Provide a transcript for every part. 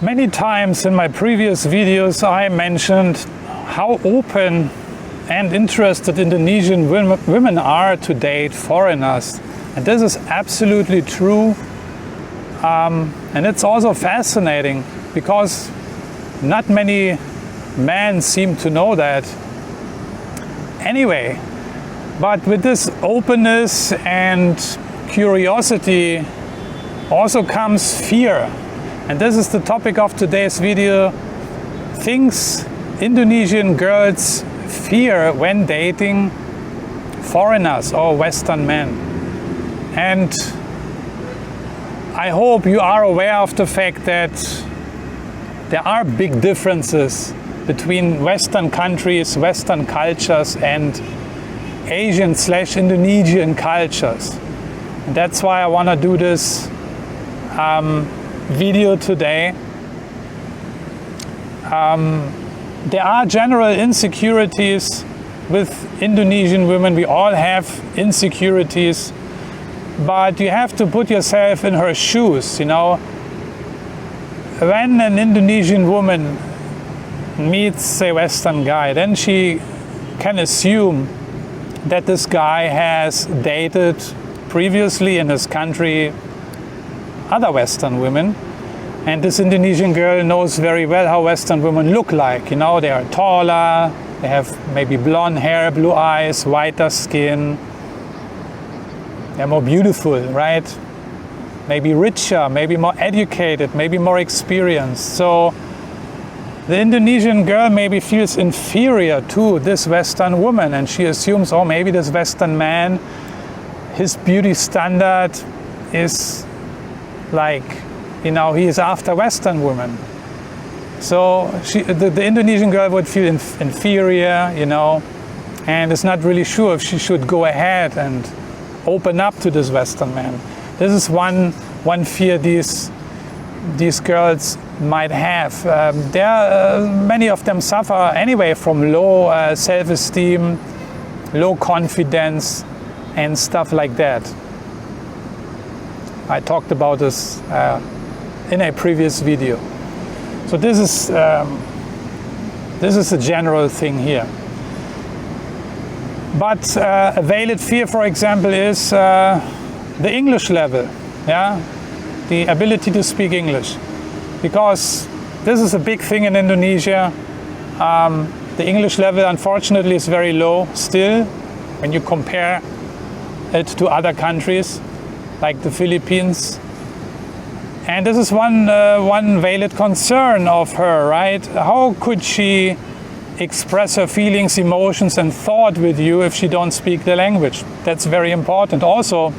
Many times in my previous videos I mentioned how open and interested Indonesian women are to date foreigners. And this is absolutely true. And it's also fascinating because not many men seem to know that. Anyway, but with this openness and curiosity also comes fear. And this is the topic of today's video. Things Indonesian girls fear when dating foreigners or Western men. And I hope you are aware of the fact that there are big differences between Western countries, Western cultures and Asian/Indonesian cultures. And that's why I want to do this video today. There are general insecurities with Indonesian women. We all have insecurities, but you have to put yourself in her shoes, you know. When an Indonesian woman meets a Western guy, then she can assume that this guy has dated previously in his country other Western women. And this Indonesian girl knows very well how Western women look like. You know, they are taller, they have maybe blonde hair, blue eyes, whiter skin. They're more beautiful, right? Maybe richer, maybe more educated, maybe more experienced. So the Indonesian girl maybe feels inferior to this Western woman, and she assumes, oh, maybe this Western man, his beauty standard is like, you know, he is after Western women. So the Indonesian girl would feel inferior, you know, and is not really sure if she should go ahead and open up to this Western man. This is one fear these girls might have. Many of them suffer anyway from low self-esteem, low confidence, and stuff like that. I talked about this in a previous video. So this is a general thing here. But a valid fear, for example, is the English level, yeah, the ability to speak English, because this is a big thing in Indonesia. The English level, unfortunately, is very low still when you compare it to other countries like the Philippines. And this is one valid concern of her, right? How could she express her feelings, emotions, and thought with you if she don't speak the language? That's very important. Also,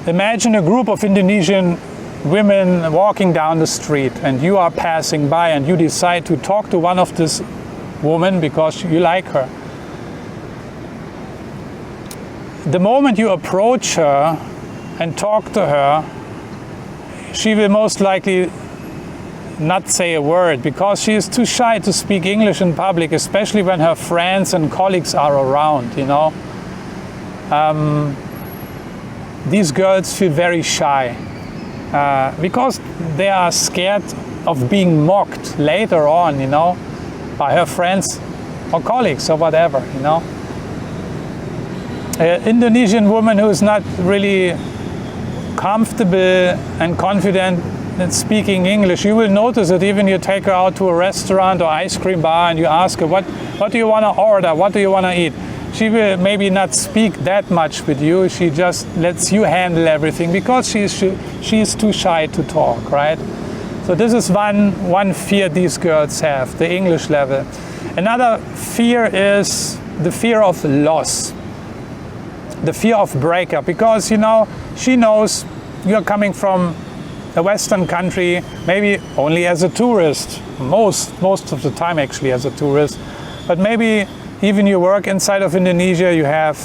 imagine a group of Indonesian women walking down the street, and you are passing by, and you decide to talk to one of this woman because you like her. The moment you approach her and talk to her, she will most likely not say a word because she is too shy to speak English in public, especially when her friends and colleagues are around, you know. These girls feel very shy because they are scared of being mocked later on, you know, by her friends or colleagues or whatever, you know. An Indonesian woman who is not really comfortable and confident in speaking English, you will notice it even you take her out to a restaurant or ice cream bar and you ask her, what do you want to order? What do you want to eat? She will maybe not speak that much with you. She just lets you handle everything because she is too shy to talk, right? So this is one fear these girls have, the English level. Another fear is the fear of loss. The fear of breakup, because, you know, she knows you're coming from a Western country, maybe only as a tourist, most of the time actually as a tourist, but maybe even you work inside of Indonesia, you have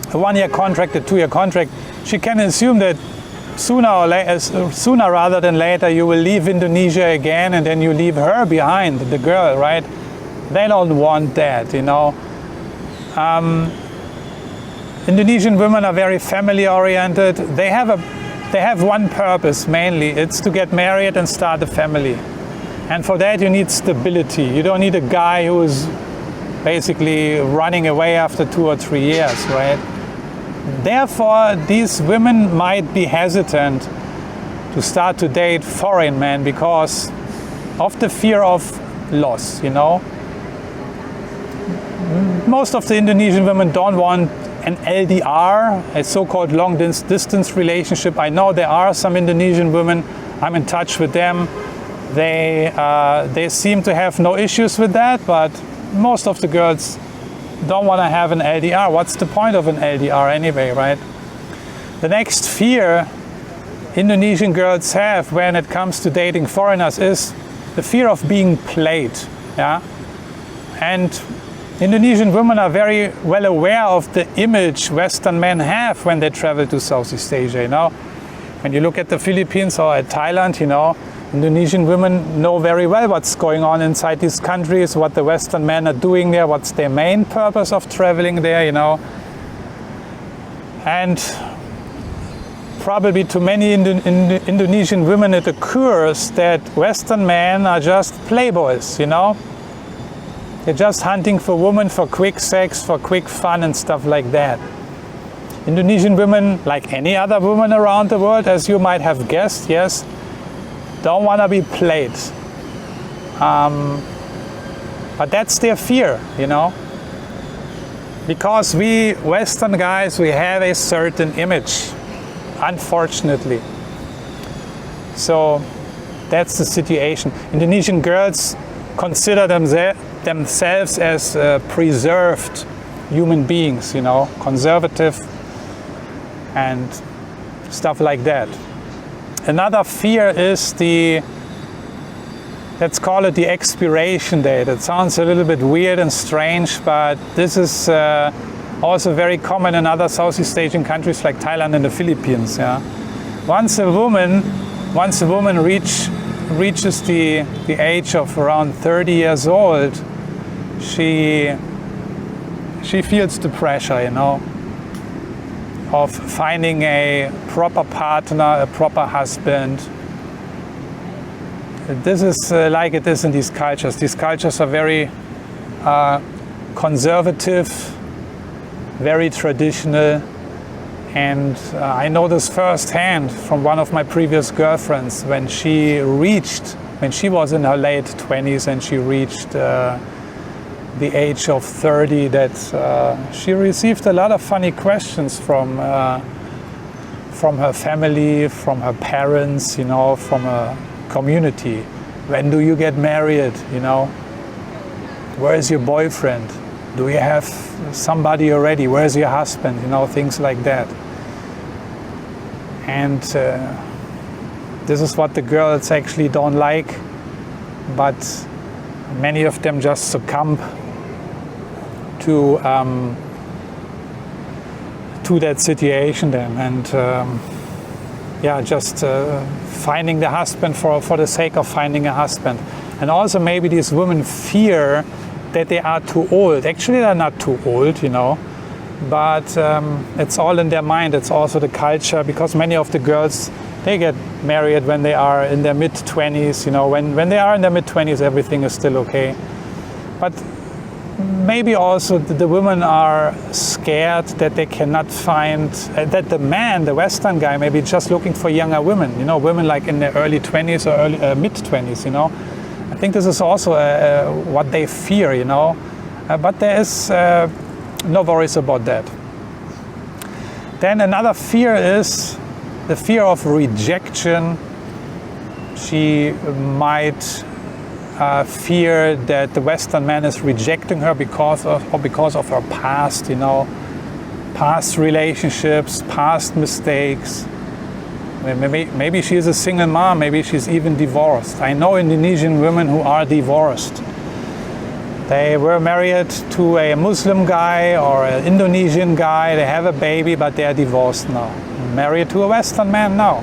a 1-year contract, a 2-year contract. She can assume that sooner rather than later you will leave Indonesia again, and then you leave her behind, the girl, right? They don't want that, you know. Indonesian women are very family oriented. They have a they have one purpose mainly. It's to get married and start a family. And for that you need stability. You don't need a guy who is basically running away after 2 or 3 years, right? Therefore, these women might be hesitant to start to date foreign men because of the fear of loss, you know. Most of the Indonesian women don't want an LDR, a so-called long distance relationship. I know there are some Indonesian women, I'm in touch with them. They seem to have no issues with that, but most of the girls don't want to have an LDR. What's the point of an LDR anyway, right? The next fear Indonesian girls have when it comes to dating foreigners is the fear of being played. Yeah? And Indonesian women are very well aware of the image Western men have when they travel to Southeast Asia. You know, when you look at the Philippines or at Thailand, you know, Indonesian women know very well what's going on inside these countries, what the Western men are doing there, what's their main purpose of traveling there, you know. And probably to many Indonesian women it occurs that Western men are just playboys, you know. They're just hunting for women for quick sex, for quick fun and stuff like that. Indonesian women, like any other woman around the world, as you might have guessed, yes, don't want to be played. But that's their fear, you know. Because we Western guys, we have a certain image, unfortunately. So that's the situation. Indonesian girls consider themselves as preserved human beings, you know, conservative and stuff like that. Another fear is let's call it the expiration date. It sounds a little bit weird and strange, but this is also very common in other Southeast Asian countries like Thailand and the Philippines. Yeah? Once a woman reaches the age of around 30 years old, she feels the pressure, you know, of finding a proper partner, a proper husband. This is like it is in these cultures. These cultures are very conservative, very traditional, and I know this firsthand from one of my previous girlfriends when she was in her late 20s and she reached the age of 30, that she received a lot of funny questions from her family, from her parents, you know, from her community. When do you get married, you know? Where is your boyfriend? Do you have somebody already? Where is your husband? You know, things like that. And this is what the girls actually don't like, but many of them just succumb to that situation then, and just finding the husband for the sake of finding a husband. And also maybe these women fear that they are too old. Actually, they're not too old, you know, but it's all in their mind. It's also the culture, because many of the girls, they get married when they are in their mid-20s, you know. When they are in their mid-20s, everything is still okay. But maybe also the women are scared that they cannot find, that the man, the Western guy, maybe just looking for younger women, you know, women like in their early 20s or mid-20s, you know. I think this is also what they fear, you know. But there is no worries about that. Then another fear is the fear of rejection. She might fear that the Western man is rejecting her because of her past, you know, past relationships, past mistakes. Maybe she is a single mom, maybe she's even divorced. I know Indonesian women who are divorced. They were married to a Muslim guy or an Indonesian guy, they have a baby, but they are divorced now. Married to a Western man now.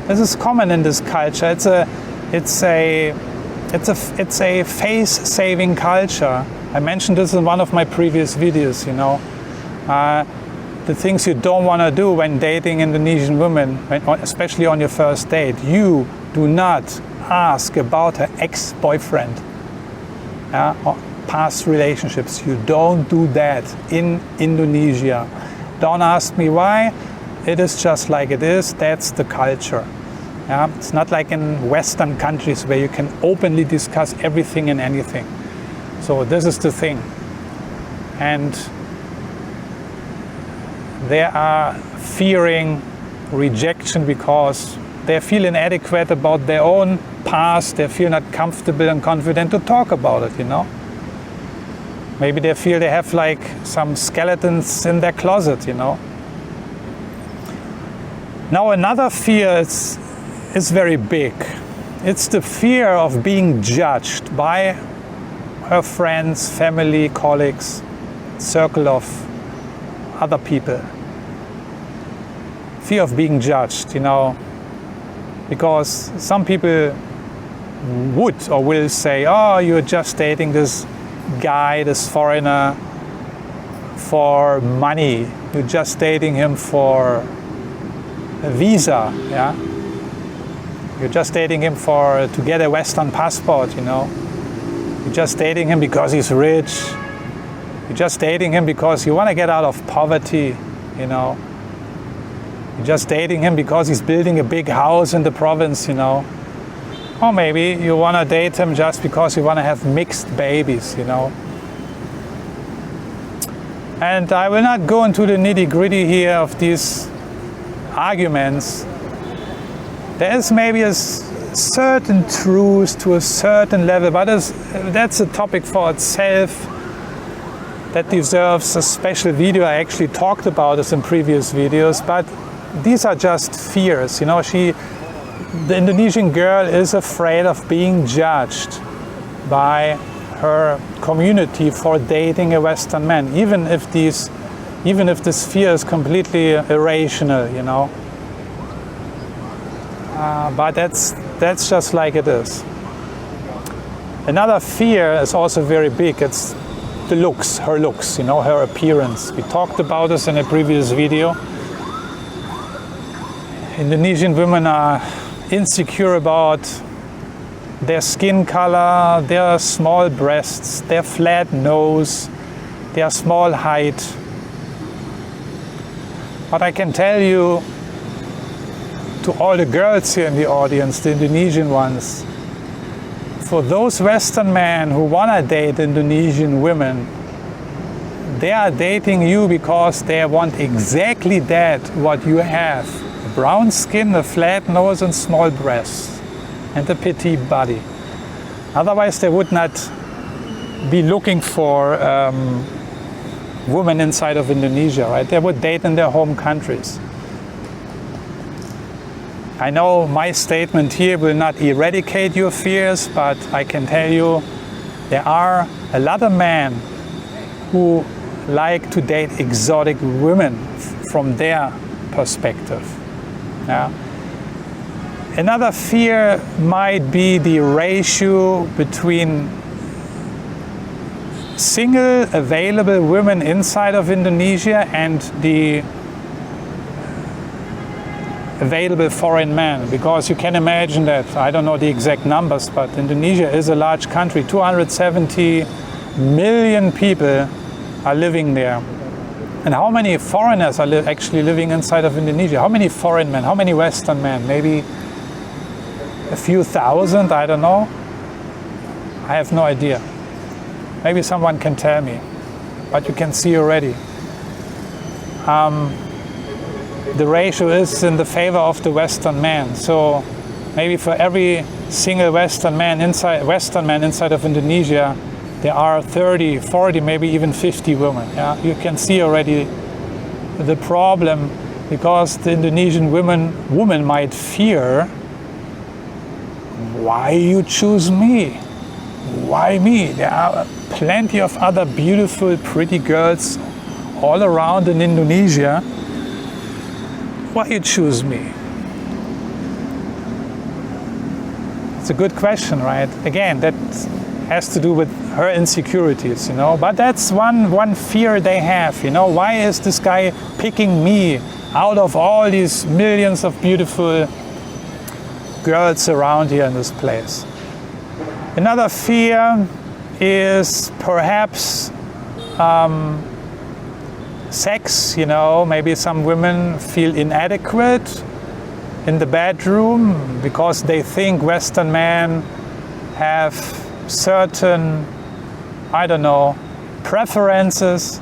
This is common in this culture. It's a face-saving culture. I mentioned this in one of my previous videos, you know. the things you don't want to do when dating Indonesian women, especially on your first date. You do not ask about her ex-boyfriend, or past relationships. You don't do that in Indonesia. Don't ask me why. It is just like it is. That's the culture. It's not like in Western countries where you can openly discuss everything and anything. So this is the thing. And they are fearing rejection because they feel inadequate about their own past. They feel not comfortable and confident to talk about it, Maybe they feel they have like some skeletons in their closet, Now another fear is very big. It's the fear of being judged by her friends, family, colleagues, circle of other people. Fear of being judged, because some people would or will say, oh, you're just dating this guy, this foreigner, for money. You're just dating him for a visa, You're just dating him to get a Western passport, You're just dating him because he's rich. You're just dating him because you want to get out of poverty, You're just dating him because he's building a big house in the province, Or maybe you want to date him just because you want to have mixed babies, And I will not go into the nitty-gritty here of these arguments. There is maybe a certain truth to a certain level, but that's a topic for itself that deserves a special video. I actually talked about this in previous videos, but these are just fears. The Indonesian girl is afraid of being judged by her community for dating a Western man, even if this fear is completely irrational, But that's just like it is. Another fear is also very big. It's the looks, her looks, her appearance. We talked about this in a previous video. Indonesian women are insecure about their skin color, their small breasts, their flat nose, their small height. But I can tell you, to all the girls here in the audience, the Indonesian ones, for those Western men who want to date Indonesian women, they are dating you because they want exactly that, what you have. A brown skin, a flat nose and small breasts, and a petite body. Otherwise they would not be looking for women inside of Indonesia, right? They would date in their home countries. I know my statement here will not eradicate your fears, but I can tell you there are a lot of men who like to date exotic women from their perspective. Another fear might be the ratio between single available women inside of Indonesia and the available foreign men, because you can imagine that, I don't know the exact numbers, but Indonesia is a large country. 270 million people are living there. And how many foreigners are actually living inside of Indonesia? How many foreign men? How many Western men? Maybe a few thousand, I don't know. I have no idea. Maybe someone can tell me, but you can see already. The ratio is in the favor of the Western man. So maybe for every single Western man inside of Indonesia, there are 30, 40, maybe even 50 women. You can see already the problem, because the Indonesian woman might fear, why you choose me? Why me? There are plenty of other beautiful, pretty girls all around in Indonesia. Why you choose me? It's a good question, right? Again, that has to do with her insecurities, you know. But that's one fear they have, you know. Why is this guy picking me out of all these millions of beautiful girls around here in this place? Another fear is perhaps sex, you know. Maybe some women feel inadequate in the bedroom because they think Western men have certain, I don't know, preferences.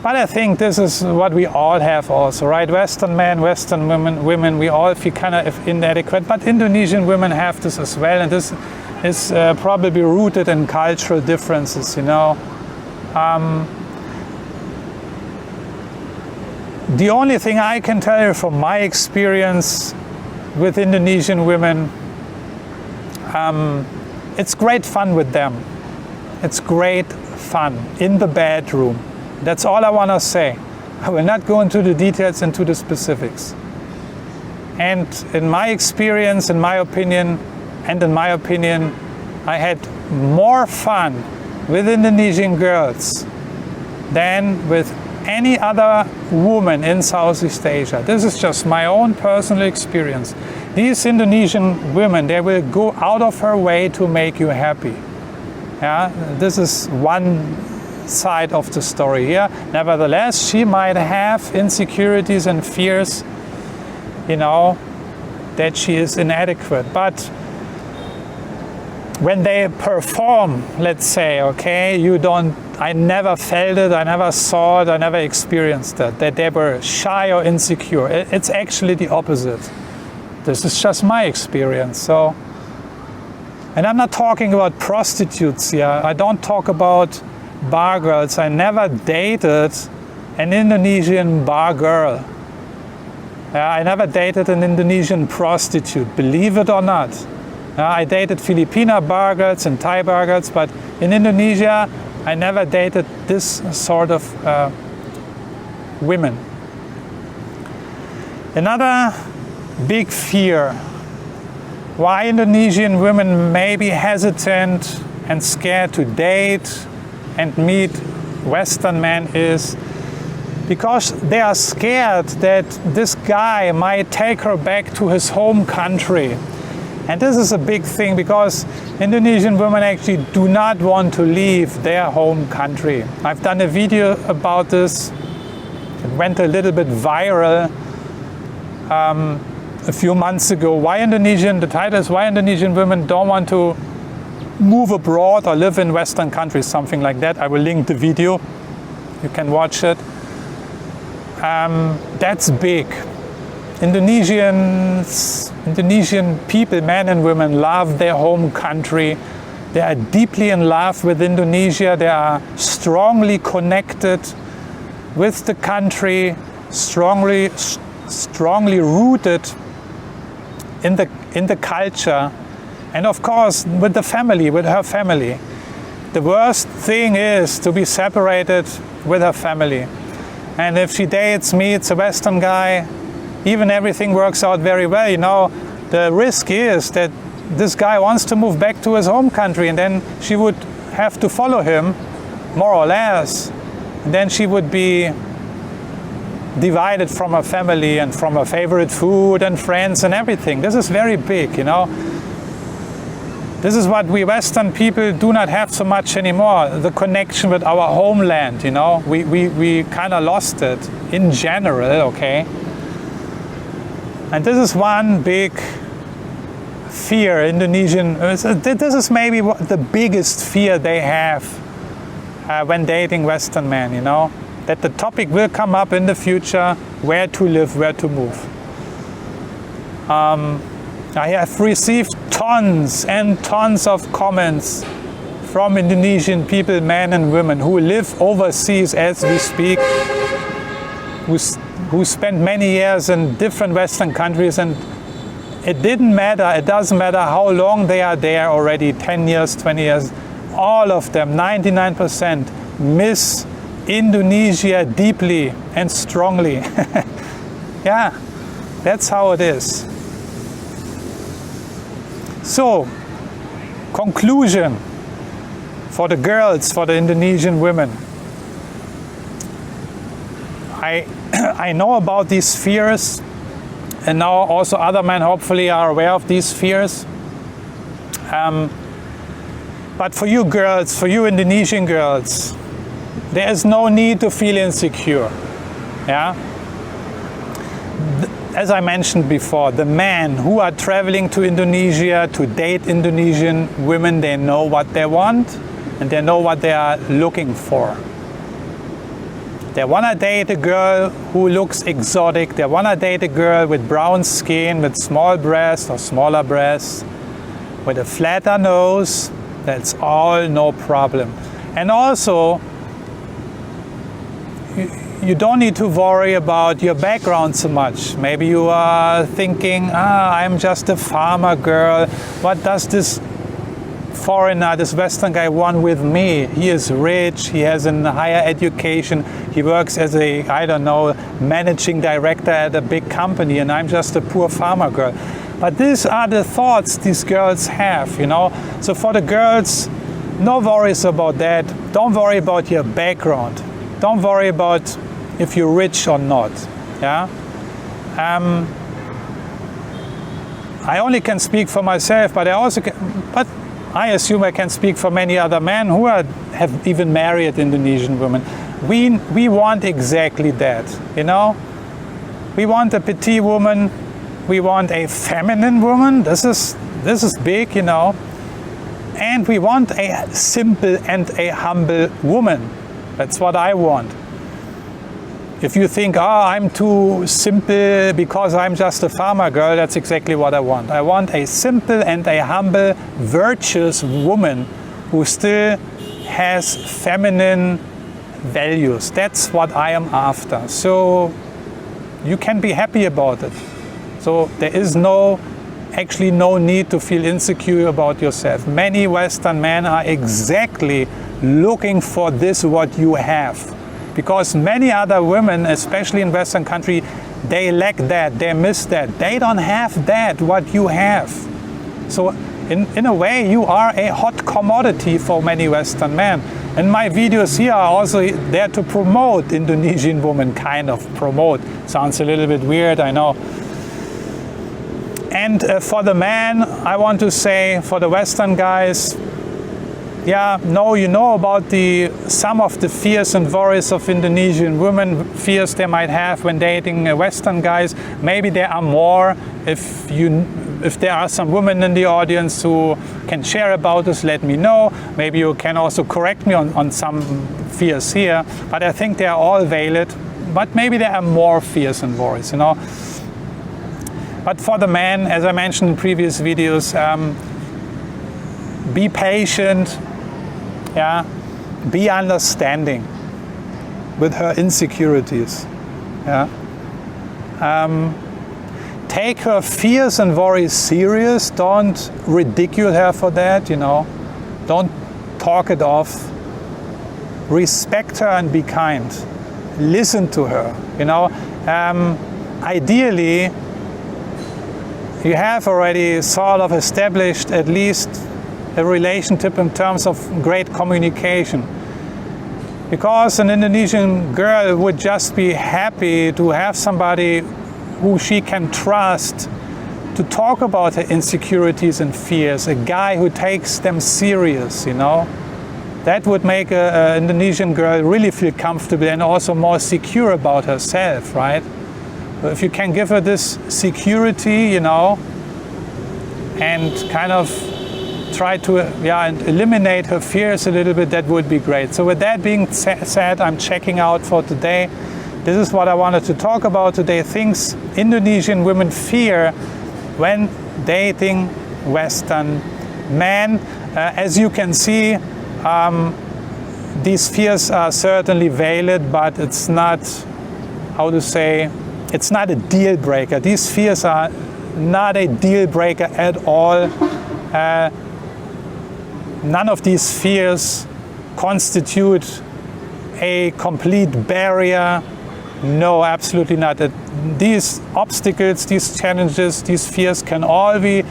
But I think this is what we all have also, right? Western men, Western women, we all feel kind of inadequate. But Indonesian women have this as well, and this is probably rooted in cultural differences, you know. The only thing I can tell you from my experience with Indonesian women, it's great fun with them. It's great fun in the bedroom. That's all I want to say. I will not go into the details, into the specifics. And in my experience, in my opinion, I had more fun with Indonesian girls than with any other woman in Southeast Asia. This is just my own personal experience. These Indonesian women, they will go out of her way to make you happy. Yeah, this is one side of the story here. Nevertheless, she might have insecurities and fears, you know, that she is inadequate. But when they perform, let's say, okay, I never felt it, I never saw it, I never experienced it, that they were shy or insecure. It's actually the opposite. This is just my experience. So, and I'm not talking about prostitutes here. I don't talk about bar girls. I never dated an Indonesian bar girl. I never dated an Indonesian prostitute, believe it or not. I dated Filipina bar girls and Thai bar girls, but in Indonesia, I never dated this sort of women. Another big fear why Indonesian women may be hesitant and scared to date and meet Western men is because they are scared that this guy might take her back to his home country. And this is a big thing because Indonesian women actually do not want to leave their home country. I've done a video about this. It went a little bit viral a few months ago. The title is Why Indonesian Women Don't Want to Move Abroad or Live in Western Countries, something like that. I will link the video. You can watch it. That's big. Indonesian people, men and women, love their home country. They are deeply in love with Indonesia. They are strongly connected with the country, strongly rooted in the culture, and of course with the family, with her family. The worst thing is to be separated with her family. And if she meets a Western guy, even everything works out very well, you know, the risk is that this guy wants to move back to his home country, and then she would have to follow him, more or less. And then she would be divided from her family and from her favorite food and friends and everything. This is very big, you know. This is what we Western people do not have so much anymore, the connection with our homeland, you know. We kind of lost it in general, okay. And this is one big fear this is maybe the biggest fear they have when dating Western men, you know, that the topic will come up in the future, where to live, where to move. I have received tons and tons of comments from Indonesian people, men and women, who live overseas as we speak, who spent many years in different Western countries, and it doesn't matter how long they are there already, 10 years, 20 years, all of them, 99%, miss Indonesia deeply and strongly. Yeah, that's how it is. So, conclusion. for the girls, for the Indonesian women. I know about these fears, and now also other men hopefully are aware of these fears. But for you girls, for you Indonesian girls, there is no need to feel insecure. Yeah? As I mentioned before, the men who are traveling to Indonesia to date Indonesian women, they know what they want and they know what they are looking for. They want to date a girl who looks exotic. They want to date a girl with brown skin, with small breasts or smaller breasts, with a flatter nose. That's all no problem. And also, you don't need to worry about your background so much. Maybe you are thinking, I'm just a farmer girl. What does this foreigner, this Western guy want with me? He is rich, he has a higher education, he works as a, I don't know, managing director at a big company, and I'm just a poor farmer girl. But these are the thoughts these girls have, you know. So for the girls, no worries about that. Don't worry about your background. Don't worry about if you're rich or not. Yeah. I only can speak for myself, but I assume I can speak for many other men who have even married Indonesian women. We want exactly that, you know. We want a petite woman. We want a feminine woman. This is big, you know. And we want a simple and a humble woman. That's what I want. If you think, I'm too simple because I'm just a farmer girl, that's exactly what I want. I want a simple and a humble, virtuous woman who still has feminine values. That's what I am after. So you can be happy about it. So there is actually no need to feel insecure about yourself. Many Western men are exactly looking for this, what you have. Because many other women, especially in Western country, they lack that, they miss that. They don't have that, what you have. So in a way, you are a hot commodity for many Western men. And my videos here are also there to promote Indonesian women, kind of promote. Sounds a little bit weird, I know. And for the man, I want to say, for the Western guys, yeah, no, you know about some of the fears and worries of Indonesian women, fears they might have when dating Western guys. Maybe there are more. If there are some women in the audience who can share about this, let me know. Maybe you can also correct me on some fears here. But I think they are all valid. But maybe there are more fears and worries, you know. But for the man, as I mentioned in previous videos, be patient. Yeah, be understanding with her insecurities. Yeah, take her fears and worries serious. Don't ridicule her for that. You know, don't talk it off. Respect her and be kind. Listen to her. You know, ideally, you have already sort of established at least a relationship in terms of great communication. Because an Indonesian girl would just be happy to have somebody who she can trust to talk about her insecurities and fears, a guy who takes them serious, you know. That would make an Indonesian girl really feel comfortable and also more secure about herself, right? So if you can give her this security, you know, and kind of try to eliminate her fears a little bit, that would be great. So with that being said, I'm checking out for today. This is what I wanted to talk about today. Things Indonesian women fear when dating Western men. As you can see, these fears are certainly valid, but it's not, how to say, it's not a deal breaker. These fears are not a deal breaker at all. None of these fears constitute a complete barrier. No, absolutely not. These obstacles, these challenges, these fears can all be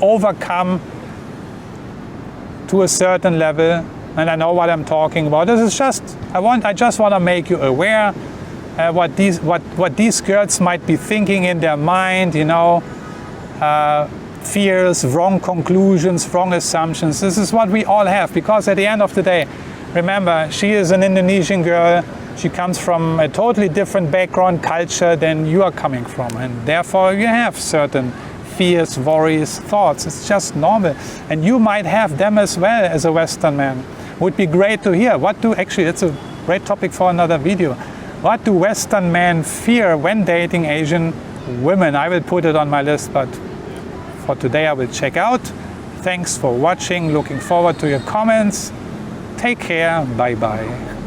overcome to a certain level and I know what I'm talking about. This is just, I just want to make you aware what these girls might be thinking in their mind, you know, fears, wrong conclusions, wrong assumptions. This is what we all have, because at the end of the day, remember, she is an Indonesian girl. She comes from a totally different background, culture than you are coming from, and therefore you have certain fears, worries, thoughts. It's just normal, and you might have them as well as a Western man. Would be great to hear. Actually, it's a great topic for another video. What do Western men fear when dating Asian women? I will put it on my list, but for today I will check out. Thanks for watching. Looking forward to your comments. Take care. Bye bye.